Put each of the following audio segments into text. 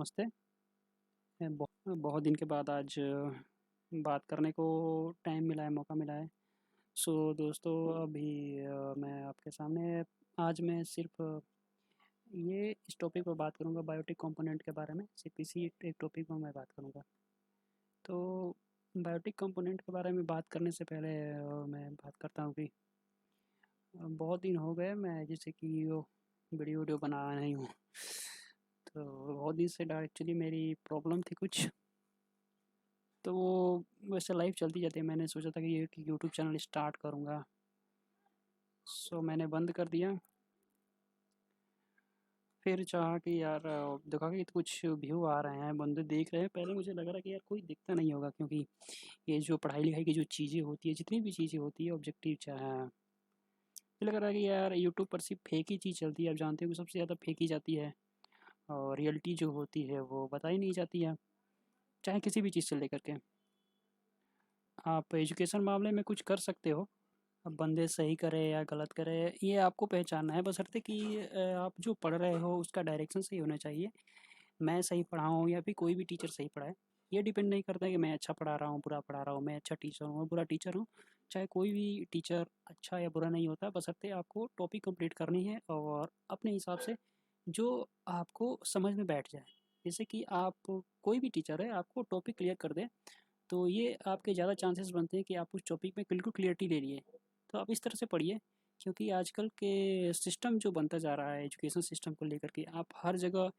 नमस्ते। बहुत दिन के बाद आज बात करने को टाइम मिला है, मौका मिला है। दोस्तों, अभी मैं आपके सामने आज मैं सिर्फ़ ये इस टॉपिक पर बात करूँगा, बायोटिक कंपोनेंट के बारे में। सिर्फ़ इसी एक टॉपिक पर मैं बात करूँगा। तो बायोटिक कंपोनेंट के बारे में बात करने से पहले मैं बात करता हूँ कि बहुत दिन हो गए मैं जैसे कि वो वीडियो बना नहीं हूँ। तो बहुत दिन से एक्चुअली मेरी प्रॉब्लम थी कुछ। तो वो वैसे लाइफ चलती जाती है। मैंने सोचा था कि ये कि यूट्यूब चैनल स्टार्ट करूँगा। मैंने बंद कर दिया। फिर चाहा कि यार देखा कि कुछ व्यू आ रहे हैं, बंदे देख रहे हैं। पहले मुझे लग रहा कि यार कोई दिखता नहीं होगा, क्योंकि ये जो पढ़ाई लिखाई की जो चीज़ें होती है, जितनी भी चीज़ें होती है ऑब्जेक्टिव चाहे, मुझे लग रहा है कि यार यूट्यूब पर सिर्फ फेक ही चीज़ चलती है। आप जानते हो कि सबसे ज़्यादा फेक ही जाती है, और रियलिटी जो होती है वो बताई नहीं जाती है, चाहे किसी भी चीज़ से लेकर के। आप एजुकेशन मामले में कुछ कर सकते हो। अब बंदे सही करे या गलत करे, ये आपको पहचानना है, बशर्ते कि आप जो पढ़ रहे हो उसका डायरेक्शन सही होना चाहिए। मैं सही पढ़ाऊँ या फिर कोई भी टीचर सही पढ़ाए, ये डिपेंड नहीं करता कि मैं अच्छा पढ़ा रहा हूँ, बुरा पढ़ा रहा हूँ, मैं अच्छा टीचर हूँ, बुरा टीचर हूँ। चाहे कोई भी टीचर अच्छा या बुरा नहीं होता, बशर्ते आपको टॉपिक कंप्लीट करनी है और अपने हिसाब से जो आपको समझ में बैठ जाए। जैसे कि आप कोई भी टीचर है, आपको टॉपिक क्लियर कर दे, तो ये आपके ज़्यादा चांसेस बनते हैं कि आप उस टॉपिक में बिल्कुल क्लियरिटी ले लिए। तो आप इस तरह से पढ़िए, क्योंकि आजकल के सिस्टम जो बनता जा रहा है एजुकेशन सिस्टम को लेकर के, आप हर जगह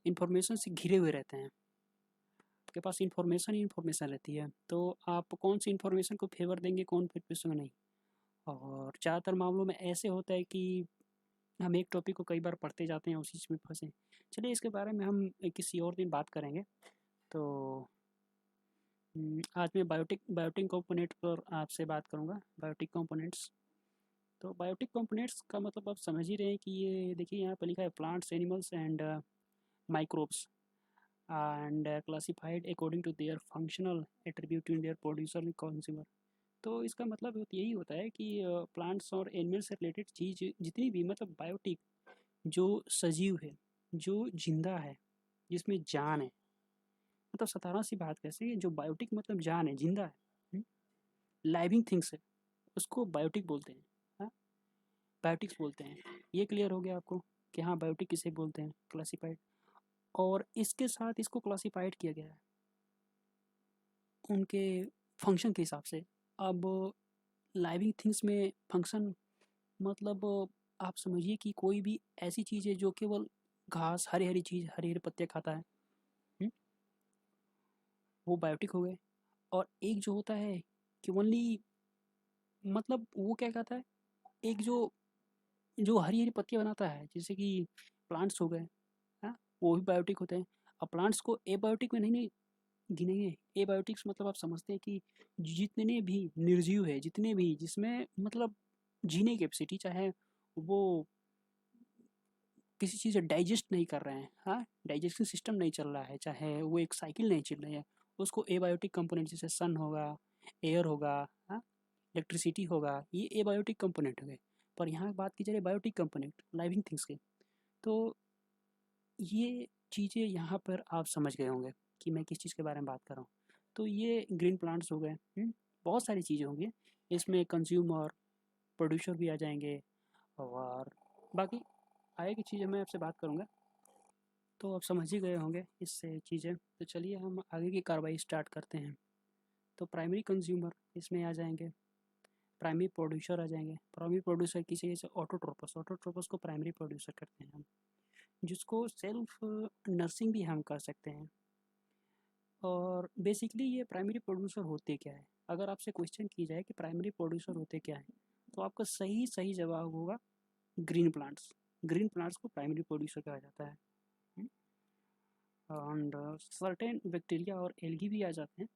इन्फॉर्मेशन से घिरे हुए रहते हैं। आपके पास इन्फॉर्मेशन ही इन्फॉर्मेशन रहती है, तो आप कौन सी इन्फॉर्मेशन को फेवर देंगे, कौन इन्फॉर्मेशन को नहीं। और ज़्यादातर मामलों में ऐसे होता है कि हम एक टॉपिक को कई बार पढ़ते जाते हैं, उसी चीज़ में फंसे। चलिए, इसके बारे में हम किसी और दिन बात करेंगे। तो आज मैं बायोटिक बायोटिक कंपोनेंट पर आपसे बात करूँगा, बायोटिक कंपोनेंट्स। तो बायोटिक कंपोनेंट्स का मतलब आप समझ ही रहे हैं कि ये देखिए, यहाँ पे लिखा है plants, animals and microbes and classified according to their functional attribute in their producer and consumer. तो इसका मतलब यही होता है कि प्लांट्स और एनिमल से रिलेटेड चीज़ जितनी भी, मतलब बायोटिक, जो सजीव है, जो जिंदा है, जिसमें जान है, मतलब साधारण सी बात कैसे, जो बायोटिक मतलब जान है, जिंदा है, लाइविंग थिंग्स है, उसको बायोटिक बोलते हैं। हाँ, बायोटिक्स बोलते हैं। ये क्लियर हो गया आपको कि हाँ, बायोटिक किसे बोलते हैं, क्लासिफाइड। और इसके साथ इसको क्लासिफाइड किया गया है उनके फंक्शन के हिसाब से। अब लाइविंग थिंग्स में फंक्शन मतलब आप समझिए कि कोई भी ऐसी चीज़ है जो केवल घास, हरी हरी चीज़, हरी हरी पत्ते खाता है, हुँ? वो बायोटिक हो गए। और एक जो होता है कि ओनली, मतलब वो क्या कहता है, एक जो जो हरी हरी पत्तियाँ बनाता है, जैसे कि प्लांट्स हो गए, हाँ, वो भी बायोटिक होते हैं। अब प्लांट्स को एबायोटिक में नहीं नहीं गिनेंगे। एबायोटिक्स मतलब आप समझते हैं कि जितने भी निर्जीव है, जितने भी जिसमें मतलब जीने की कैपेसिटी, चाहे वो किसी चीज़ डाइजेस्ट नहीं कर रहे हैं, हाँ, डाइजेस्टिव सिस्टम नहीं चल रहा है, चाहे वो एक साइकिल नहीं चल रही है, उसको एबायोटिक कंपोनेंट, जैसे सन होगा, एयर होगा, हाँ, इलेक्ट्रिसिटी होगा, ये एबायोटिक कंपोनेंट हो गए। पर यहाँ बात की जा रही है बायोटिक कंपोनेंट, लाइविंग थिंग्स के। तो ये चीज़ें यहाँ पर आप समझ गए होंगे कि मैं किस चीज़ के बारे में बात कर रहा हूँ। तो ये ग्रीन प्लांट्स हो गए, बहुत सारी चीज़ें होंगी इसमें, कंज्यूमर, प्रोड्यूसर भी आ जाएंगे, और बाकी आगे की चीज़ें मैं आपसे बात करूँगा। तो आप समझ ही गए होंगे इससे चीज़ें। तो चलिए हम आगे की कार्रवाई स्टार्ट करते हैं। तो प्राइमरी कंज्यूमर इसमें आ जाएंगे, प्राइमरी प्रोड्यूसर आ जाएंगे। प्राइमरी प्रोड्यूसर किसी जैसे ऑटोट्रोपस, ऑटोट्रोपस को प्राइमरी प्रोड्यूसर करते हैं हम, जिसको सेल्फ नर्सिंग भी हम कर सकते हैं। और बेसिकली ये प्राइमरी प्रोड्यूसर होते क्या है, अगर आपसे क्वेश्चन की जाए कि प्राइमरी प्रोड्यूसर होते क्या है, तो आपका सही सही जवाब होगा ग्रीन प्लांट्स। ग्रीन प्लांट्स को प्राइमरी प्रोड्यूसर कहा जाता है। एंड सर्टेन बैक्टीरिया और एल्गी भी आ जाते हैं।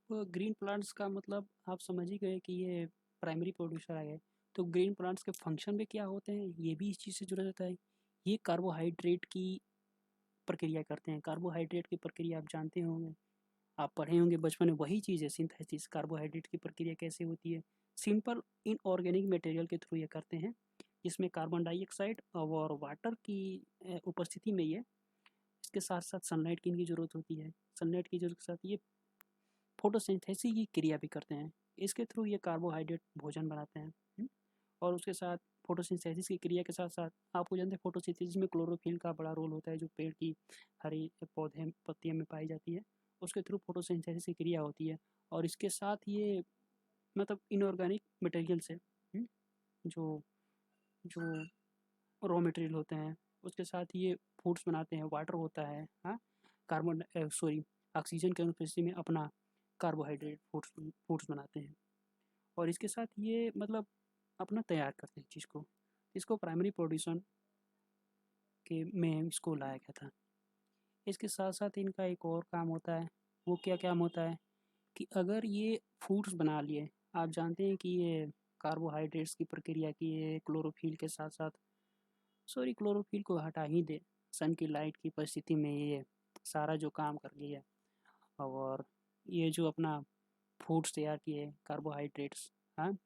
तो ग्रीन प्लांट्स का मतलब आप समझ ही गए कि ये प्राइमरी प्रोड्यूसर आ गए। तो ग्रीन प्लांट्स के फंक्शन में क्या होते हैं, ये भी इस चीज़ से जुड़ा रहता है। ये कार्बोहाइड्रेट की प्रक्रिया करते हैं। कार्बोहाइड्रेट की प्रक्रिया आप जानते होंगे, आप पढ़े होंगे बचपन में, वही चीज़ है सिंथेसिस। कार्बोहाइड्रेट की प्रक्रिया कैसे होती है, सिंपल इनऑर्गेनिक मटेरियल के थ्रू ये करते हैं। जिसमें कार्बन डाइऑक्साइड और वाटर की उपस्थिति में ये इसके साथ साथ सनलाइट की इनकी ज़रूरत होती है। सनलाइट की ज़रूरत के साथ ये फोटोसिंथेसिस की क्रिया भी करते हैं। इसके थ्रू ये कार्बोहाइड्रेट भोजन बनाते हैं। और उसके साथ फोटोसिंथेसिस की क्रिया के साथ साथ आपको जानते हैं फोटोसिंथेसिस में क्लोरोफिल का बड़ा रोल होता है, जो पेड़ की हरी पौधे पत्तियों में पाई जाती है। उसके थ्रू फोटोसिंथेसिस की क्रिया होती है। और इसके साथ ये मतलब इनऑर्गेनिक मटेरियल से जो जो रॉ मटेरियल होते हैं उसके साथ ये फूड्स बनाते हैं। वाटर होता है, हाँ, कार्बन सॉरी ऑक्सीजन के अनुपस्थिति में अपना कार्बोहाइड्रेट फूड्स फूड्स बनाते हैं। और इसके साथ ये मतलब अपना तैयार करते हैं चीज़ को। इसको प्राइमरी प्रोड्यूसन के में इसको लाया गया था। इसके साथ साथ इनका एक और काम होता है। वो क्या काम होता है कि अगर ये फूड्स बना लिए, आप जानते हैं कि ये कार्बोहाइड्रेट्स की प्रक्रिया की है क्लोरोफिल के साथ साथ, सॉरी क्लोरोफिल को हटा ही दे, सन की लाइट की परिस्थिति में ये सारा जो काम कर लिया। और ये जो अपना फूड्स तैयार किए कार्बोहाइड्रेट्स, हाँ,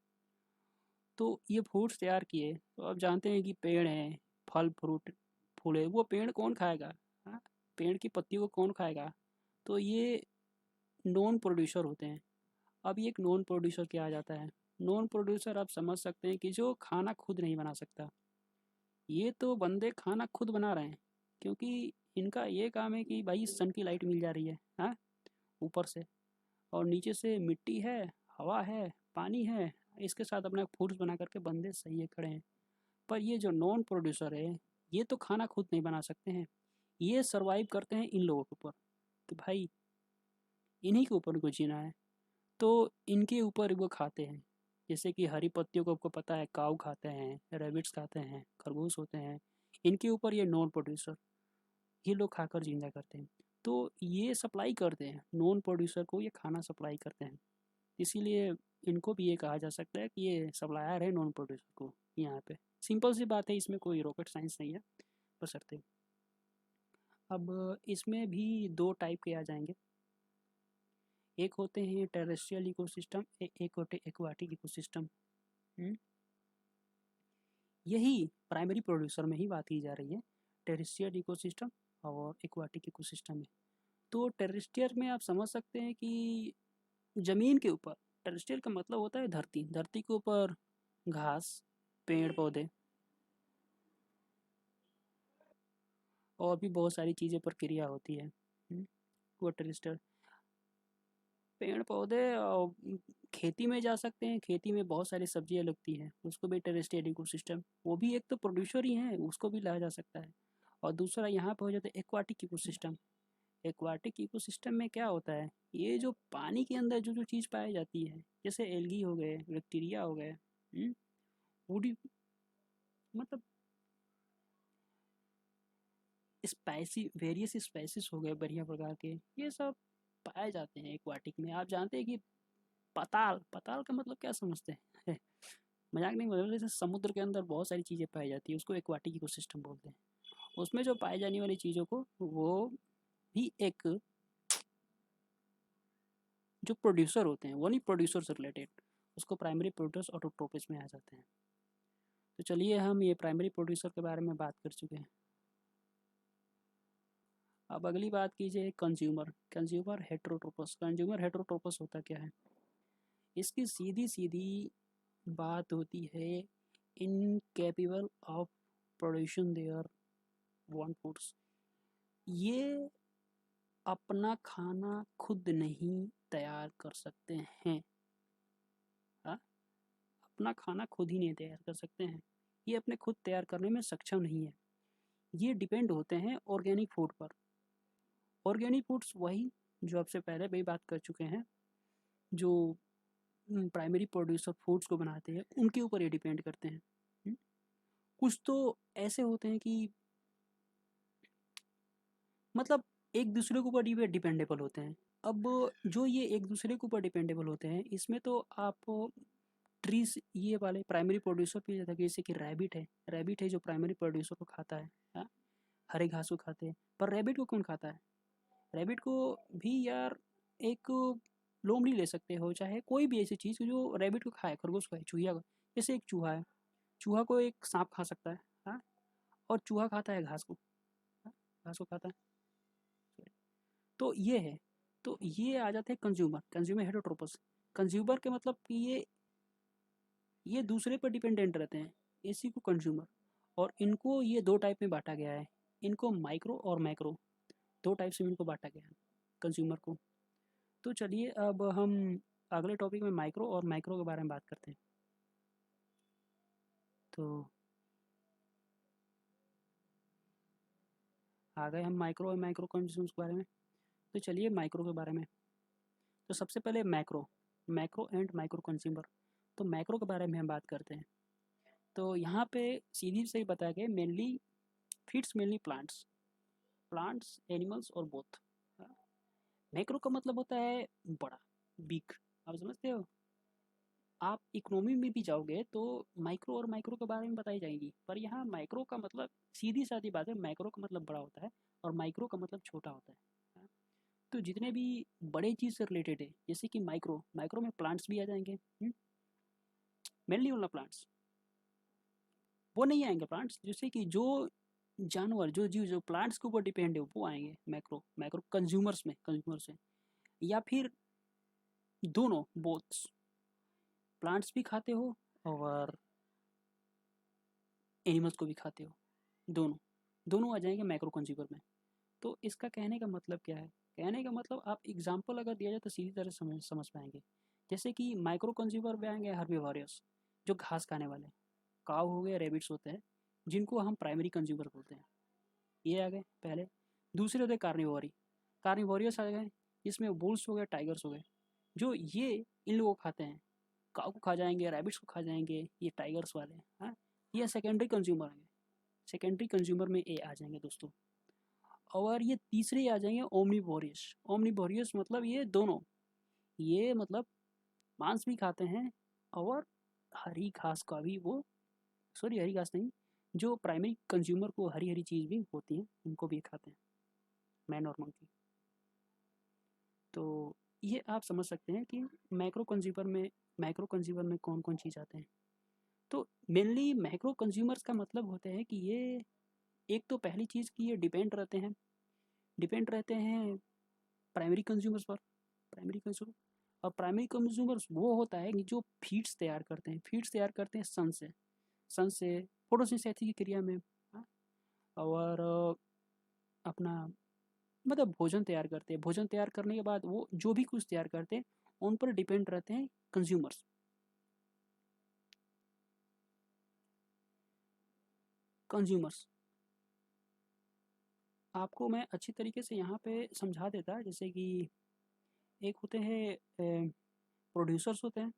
तो ये फूड्स तैयार किए तो आप जानते हैं कि पेड़ हैं, फल फ्रूट फूल है, वो पेड़ कौन खाएगा? हाँ, पेड़ की पत्तियों को कौन खाएगा? तो ये नॉन प्रोड्यूसर होते हैं। अब ये एक नॉन प्रोड्यूसर क्या आ जाता है? नॉन प्रोड्यूसर आप समझ सकते हैं कि जो खाना खुद नहीं बना सकता। ये तो बंदे खाना खुद बना रहे हैं, क्योंकि इनका ये काम है कि भाई सन की लाइट मिल जा रही है, हाँ, ऊपर से, और नीचे से मिट्टी है, हवा है, पानी है, इसके साथ अपना फूड्स बना करके बंदे सही है खड़े हैं। पर ये जो नॉन प्रोड्यूसर है, ये तो खाना खुद नहीं बना सकते हैं। ये सर्वाइव करते हैं इन लोगों के ऊपर कि भाई इन्हीं के ऊपर उनको जीना है, तो इनके ऊपर वो खाते हैं। जैसे कि हरी पत्तियों को आपको पता है काऊ खाते हैं, रैबिट्स खाते हैं, खरगोश होते हैं। इनके ऊपर ये नॉन प्रोड्यूसर, ये लोग खाकर जिंदा करते हैं। तो ये सप्लाई करते हैं नॉन प्रोड्यूसर को, ये खाना सप्लाई करते हैं। इसीलिए इनको भी ये कहा जा सकता है कि ये सप्लायर है नॉन प्रोड्यूसर को यहाँ पे। सिंपल सी बात है, इसमें कोई रॉकेट साइंस नहीं है बशर्ते। अब इसमें भी दो टाइप के आ जाएंगे। एक होते हैं टेरेस्ट्रियल इकोसिस्टम, एक होते एक्वाटिक इकोसिस्टम। यही प्राइमरी प्रोड्यूसर में ही बात की जा रही है, टेरेस्ट्रियल इकोसिस्टम और एक्वाटिक इकोसिस्टम में। तो टेरेस्ट्रियल में आप समझ सकते हैं कि ज़मीन के ऊपर, टेरेस्ट्रियल का मतलब होता है धरती, धरती के ऊपर घास, पेड़ पौधे और भी बहुत सारी चीज़ें प्रक्रिया होती है। वो टेरेस्ट्रियल पेड़ पौधे और खेती में जा सकते हैं, खेती में बहुत सारी सब्जियां लगती हैं, उसको भी टेरेस्ट्रियल इकोसिस्टम, वो भी एक तो प्रोड्यूसर ही है, उसको भी लाया जा सकता है। और दूसरा यहाँ पर हो जाता है एक्वाटिक इकोसिस्टम। एक्वाटिक इकोसिस्टम में क्या होता है, ये जो पानी के अंदर जो जो चीज़ पाई जाती है, जैसे एल्गी हो गए, बैक्टीरिया हो गए, वुडी मतलब स्पाइसी वेरियस स्पाइसिस हो गए बढ़िया प्रकार के, ये सब पाए जाते हैं एक्वाटिक में। आप जानते हैं कि पाताल, पाताल का मतलब क्या समझते हैं? मजाक नहीं, मतलब जैसे समुद्र के अंदर बहुत सारी चीज़ें पाई जाती है, उसको एक्वाटिक इकोसिस्टम बोलते हैं। उसमें जो पाई जाने वाली चीज़ों को वो भी एक जो प्रोड्यूसर होते हैं, वो नहीं प्रोड्यूसर से रिलेटेड, उसको प्राइमरी प्रोड्यूसर ऑटोट्रोपिस में आ जाते हैं। तो चलिए हम ये प्राइमरी प्रोड्यूसर के बारे में बात कर चुके हैं। अब अगली बात कीजिए consumer, consumer heterotrophs. Consumer heterotrophs होता क्या है? इसकी सीधी सीधी बात होती है incapable of production their want foods. ये अपना खाना खुद नहीं तैयार कर सकते हैं। हाँ, अपना खाना खुद ही नहीं तैयार कर सकते हैं, ये अपने खुद तैयार करने में सक्षम नहीं है। ये डिपेंड होते हैं ऑर्गेनिक फूड पर। ऑर्गेनिक फूड्स वही जो आपसे पहले भी बात कर चुके हैं, जो प्राइमरी प्रोड्यूसर फूड्स को बनाते हैं, उनके ऊपर ये डिपेंड करते हैं। कुछ तो ऐसे होते हैं कि मतलब एक दूसरे के ऊपर ये डिपेंडेबल होते हैं। अब जो ये एक दूसरे के ऊपर डिपेंडेबल होते हैं, इसमें तो आप ट्रीज ये वाले प्राइमरी प्रोड्यूसर भी जाता है, जैसे कि रैबिट है, रैबिट है जो प्राइमरी प्रोड्यूसर को खाता है, हाँ? हरे घास को खाते हैं। पर रैबिट को कौन खाता है? रैबिट को भी यार एक लोमड़ी ले सकते हो, चाहे कोई भी ऐसी चीज़ जो रैबिट को खाए, खरगोश को खाए, चूहिया को। जैसे एक चूहा है, चूहा को एक सांप खा सकता है, हाँ, और चूहा खाता है घास को, हाँ, घास को खाता है। तो ये है, तो ये आ जाते हैं कंज्यूमर, कंज्यूमर हेटरोट्रोपस। कंज्यूमर के मतलब कि ये दूसरे पर डिपेंडेंट रहते हैं, इसी को कंज्यूमर। और इनको ये दो टाइप में बांटा गया है, इनको माइक्रो और मैक्रो, दो टाइप से इनको बांटा गया है कंज्यूमर को। तो चलिए अब हम अगले टॉपिक में माइक्रो और मैक्रो के बारे में बात करते हैं। तो आ गए हम माइक्रो और मैक्रो कंज्यूमर्स के बारे में। तो चलिए माइक्रो के बारे में। तो सबसे पहले macro, macro and micro consumer. तो मैक्रो के बारे में हम बात करते हैं। तो यहाँ पे सीधी से ही बताया गया, mainly feeds mainly plants, plants animals और बोथ। मैक्रो का मतलब होता है बड़ा, बिग, आप समझते हो। आप इकोनॉमी में भी जाओगे तो माइक्रो और माइक्रो के बारे में बताई जाएंगी, पर यहाँ माइक्रो का मतलब सीधी सादी बात है, माइक्रो का मतलब बड़ा होता है और माइक्रो का मतलब छोटा होता है। तो जितने भी बड़े चीज़ से रिलेटेड है, जैसे कि माइक्रो, माइक्रो में प्लांट्स भी आ जाएंगे, मेनली ओनली प्लांट्स, वो नहीं आएंगे प्लांट्स, जैसे कि जो जानवर, जो जीव जो प्लांट्स के ऊपर डिपेंड है वो आएंगे मैक्रो, मैक्रो कंज्यूमर्स में, कंज्यूमर्स में। या फिर दोनों, बोथ्स, प्लांट्स भी खाते हो और एनिमल्स को भी खाते हो, दोनों, दोनों आ जाएंगे मैक्रो कंज्यूमर में। तो इसका कहने का मतलब क्या है, कहने का मतलब आप एग्जाम्पल अगर दिया जाए तो सीधी तरह समझ पाएंगे। जैसे कि माइक्रो कंज्यूमर में आएंगे हर्बीवोरस, जो घास खाने वाले, काव हो गए, रेबिट्स होते हैं, जिनको हम प्राइमरी कंज्यूमर बोलते हैं, ये आ गए पहले। दूसरे होते कार्निवोरी, कार्निवोरियस आ गए, इसमें बुल्स हो गए, टाइगर्स हो गए, जो ये इन लोगों को खाते हैं, काऊ को खा जाएंगे, रैबिट्स को खा जाएंगे, ये टाइगर्स वाले, हाँ। ये सेकेंडरी कंज्यूमर आएंगे, सेकेंडरी कंज्यूमर में ए आ जाएंगे दोस्तों। और ये तीसरे आ जाएंगे ओमनीवोरियस, ओमनीवोरियस मतलब ये दोनों, ये मतलब मांस भी खाते हैं और हरी घास का भी वो, सॉरी हरी घास नहीं, जो प्राइमरी कंज्यूमर को हरी हरी चीज़ भी होती हैं उनको भी खाते हैं, मैन और मंकी। तो ये आप समझ सकते हैं कि मैक्रो कंज्यूमर में, माइक्रो कंज्यूमर में कौन कौन चीज़ आते हैं। तो मेनली मैक्रो कंज्यूमर्स का मतलब होता है कि ये, एक तो पहली चीज़ कि ये डिपेंड रहते हैं प्राइमरी कंज्यूमर्स पर, प्राइमरी कंज्यूमर। और प्राइमरी कंज्यूमर्स वो होता है कि जो फीड्स तैयार करते हैं, फीड्स तैयार करते हैं सन से, सन से फोटोसिंथेसिस की क्रिया में, हाँ? और अपना मतलब भोजन तैयार करते हैं, भोजन तैयार करने के बाद वो जो भी कुछ तैयार करते हैं उन पर डिपेंड रहते हैं कंज्यूमर्स। कंज्यूमर्स आपको मैं अच्छी तरीके से यहाँ पे समझा देता, जैसे कि एक होते हैं प्रोड्यूसर्स होते हैं,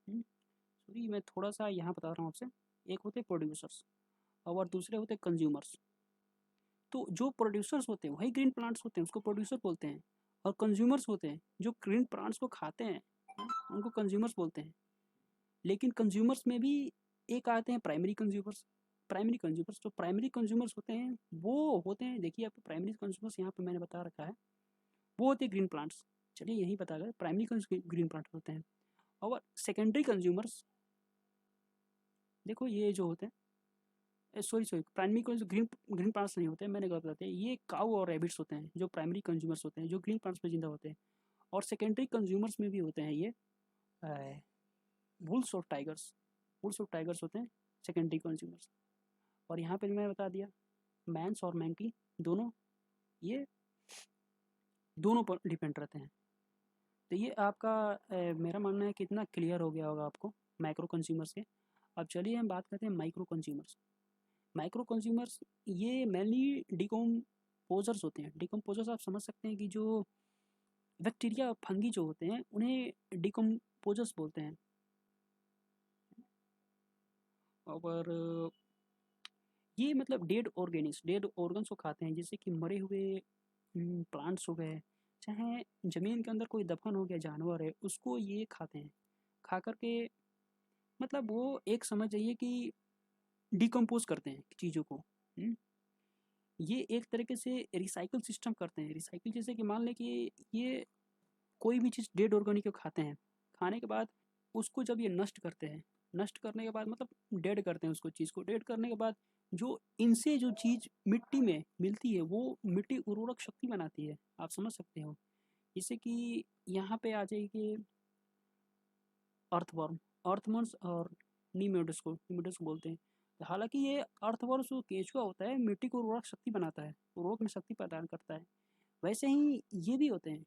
सॉरी मैं थोड़ा सा यहाँ बता रहा हूँ आपसे। एक होते हैं प्रोड्यूसर्स और दूसरे होते हैं कंज्यूमर्स। तो जो प्रोड्यूसर्स होते हैं वही ग्रीन प्लांट्स होते हैं, उसको प्रोड्यूसर बोलते हैं। और कंज्यूमर्स होते हैं जो ग्रीन प्लांट्स को खाते हैं, उनको कंज्यूमर्स बोलते हैं। लेकिन कंज्यूमर्स में भी एक आते हैं प्राइमरी कंज्यूमर्स, प्राइमरी कंज्यूमर्स, जो प्राइमरी कंज्यूमर्स होते हैं वो होते हैं, देखिए आपको प्राइमरी कंज्यूमर्स यहाँ पे मैंने बता रखा है, वो होते हैं ग्रीन प्लांट्स। चलिए यही बता गए, प्राइमरी ग्रीन प्लांट्स होते हैं। और सेकेंडरी कंज्यूमर्स, देखो ये जो होते हैं, sorry sorry, primary green green plants नहीं होते हैं, मैंने गलत बताते हैं, ये काऊ और रैबिट्स होते हैं जो प्राइमरी कंज्यूमर्स होते हैं, जो ग्रीन प्लांट्स में जिंदा होते हैं। और सेकेंडरी कंज्यूमर्स में भी होते हैं ये बुल्स और टाइगर्स, बुल्स और टाइगर्स होते हैं सेकेंडरी कंज्यूमर्स। और यहाँ पे मैंने बता दिया मैंस और मैंकी दोनों, ये दोनों पर डिपेंड रहते हैं। तो ये आपका मेरा मानना है कि इतना क्लियर हो गया होगा आपको माइक्रो कंज्यूमर्स के। अब चलिए हम बात करते हैं माइक्रो कंज्यूमर्स। माइक्रो कंज्यूमर्स ये मेनली डिकम्पोजर्स होते हैं। डिकम्पोजर्स आप समझ सकते हैं कि जो बैक्टीरिया फंगी जो होते हैं उन्हें डिकम्पोजर्स बोलते हैं। और ये मतलब डेड ऑर्गेनिक्स, डेड ऑर्गन्स को खाते हैं, जैसे कि मरे हुए प्लांट्स हो गए, चाहे ज़मीन के अंदर कोई दफन हो गया जानवर है उसको ये खाते हैं। खा कर के मतलब वो एक समझ जाइए कि डिकम्पोज करते हैं चीज़ों को। ये एक तरीके से रिसाइकिल सिस्टम करते हैं। रिसाइकिल जैसे कि मान लें कि ये कोई भी चीज़ डेड ऑर्गेनिक को खाते हैं, खाने के बाद उसको जब ये नष्ट करते हैं नष्ट करने के बाद मतलब डेड करते हैं उसको, चीज़ को डेड करने के बाद जो इनसे जो चीज़ मिट्टी में मिलती है वो मिट्टी उर्वरक शक्ति बनाती है, आप समझ सकते हो। जैसे कि यहाँ पे आ जाइए अर्थवर्म, अर्थवर्म्स और नीमेटोड्स को बोलते हैं। हालांकि ये अर्थवर्म्स जो केंचुआ होता है मिट्टी को उर्वरक शक्ति बनाता है, उर्वरक में शक्ति प्रदान करता है। वैसे ही ये भी होते हैं,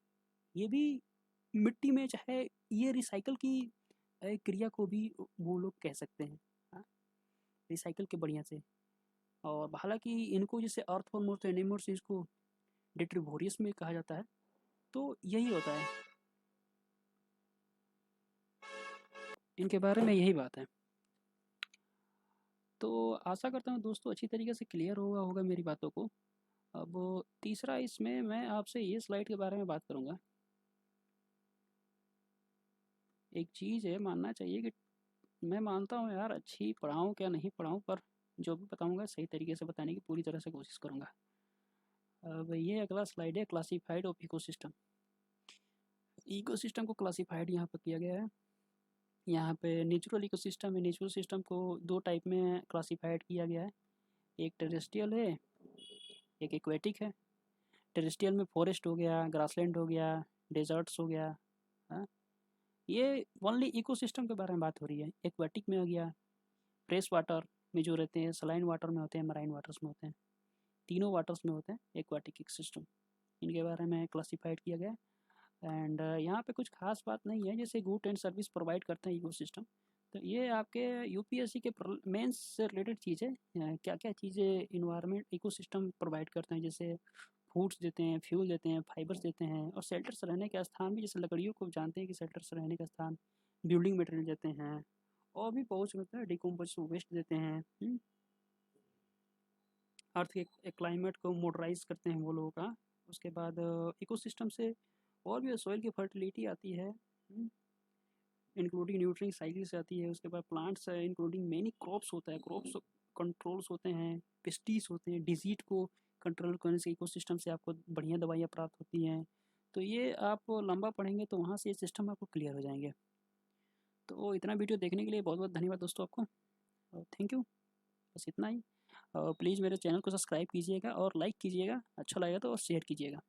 ये भी मिट्टी में चाहे ये रिसाइकल की क्रिया को भी वो लोग कह सकते हैं, हाँ, रिसाइकल के बढ़िया से। और हालांकि इनको जैसे अर्थवर्म होते हैं एनिमोर्स इसको डिट्रीवोरियस में कहा जाता है। तो यही होता है, इनके बारे में यही बात है। तो आशा करता हूँ दोस्तों अच्छी तरीके से क्लियर होगा होगा मेरी बातों को। अब तीसरा इसमें मैं आपसे ये स्लाइड के बारे में बात करूँगा। एक चीज़ है, मानना चाहिए कि मैं मानता हूँ यार अच्छी पढ़ाऊँ क्या नहीं पढ़ाऊँ, पर जो भी बताऊँगा सही तरीके से बताने की पूरी तरह से कोशिश करूँगा। अब ये अगला स्लाइड है क्लासिफाइड ऑफ इकोसिस्टम। इकोसिस्टम को क्लासिफाइड यहाँ पर किया गया है। यहाँ पे नेचुरल इकोसिस्टम है, नेचुरल सिस्टम को दो टाइप में क्लासिफाइड किया गया है, एक टेरेस्ट्रियल है, एक एक्वेटिक है। टेरेस्ट्रियल में फॉरेस्ट हो गया, ग्रासलैंड हो गया, डेजर्ट्स हो गया, हाँ। ये ओनली इकोसिस्टम के बारे में बात हो रही है। एक्वेटिक में हो गया फ्रेश वाटर में जो रहते हैं, सलाइन वाटर में होते हैं, मराइन वाटर्स में होते हैं, तीनों वाटर्स में होते हैं एक्वाटिक इकोसिस्टम। इनके बारे में क्लासिफाइड किया गया। एंड यहाँ पे कुछ खास बात नहीं है, जैसे गुड एंड सर्विस प्रोवाइड करते हैं इकोसिस्टम। तो ये आपके यूपीएससी के मेंस से रिलेटेड चीज़ है, क्या क्या चीज़ें इन्वायरमेंट इकोसिस्टम प्रोवाइड करते हैं, जैसे फूड्स देते हैं, फ्यूल देते हैं, फाइबर्स देते हैं, और शेल्टर्स रहने का स्थान भी, जैसे लकड़ियों को जानते हैं कि शेल्टर्स रहने का स्थान, बिल्डिंग मटेरियल देते हैं, और भी बहुत मतलब है, डिकम्पोज वेस्ट देते हैं, अर्थ के क्लाइमेट को मॉडराइज करते हैं वो लोगों का। उसके बाद इकोसिस्टम से और भी सॉइल की फर्टिलिटी आती है, इंक्लूडिंग न्यूट्रिएंट साइकिल से आती है। उसके बाद प्लांट्स इंक्लूडिंग मेनी क्रॉप्स होता है, क्रॉप्स कंट्रोल्स होते हैं, पेस्टिस होते हैं, डिजीज को कंट्रोल करने से इकोसिस्टम से आपको बढ़िया दवाइयाँ प्राप्त होती हैं। तो ये आप लंबा पढ़ेंगे तो वहाँ से ये सिस्टम आपको क्लियर हो जाएंगे। तो इतना वीडियो देखने के लिए बहुत बहुत धन्यवाद दोस्तों आपको, और थैंक यू। बस इतना ही। प्लीज़ मेरे चैनल को सब्सक्राइब कीजिएगा और लाइक कीजिएगा, अच्छा लगेगा तो, और शेयर कीजिएगा।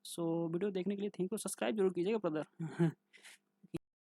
सो वीडियो देखने के लिए थैंक यू, सब्सक्राइब जरूर कीजिएगा ब्रदर।